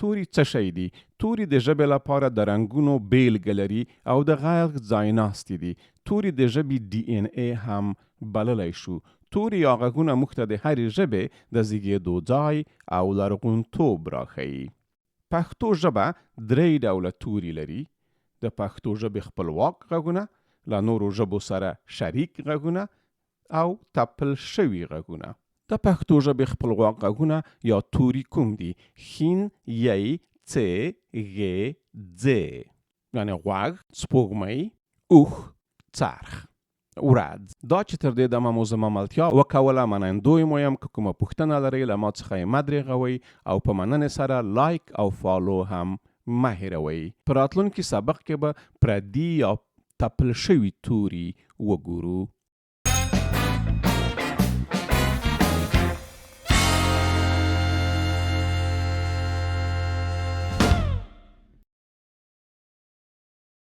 توري څه شی دي؟ توري د ژبې لپاره د رنګونو بیلګه لري او د غږ ځایناستي دي. توري د ژبې DNA هم بللی شو. توري یا غږونه موږ ته د هرې ژبې د زیږېدو ځای او لرغونتوب راښيي. پښتو ژبه 3 ډوله توري لري. د پښتو ژبې خپلواک غږونه، له نورو ژبو سره شریک غږونه او تپل شوي غږونه. د پښتو ژبې خپلواک غږونه یا توري کوم دي؟ ښ، ی، څ، غ، ځ. یعنی غوږ، سپوږمۍ، اوښ، څرخ، ورځ. دا چې تر دې دمه مو زما ملتیا وکوله، منندوی مو یم. که کومه پوښتنه لرئ له ما څخه یې مه درېغوئ او په مننې سره لایک او فالو هم مه هېروئ. په راتلونکي سبق کې به پردي یا تپل شوي توري وګورو.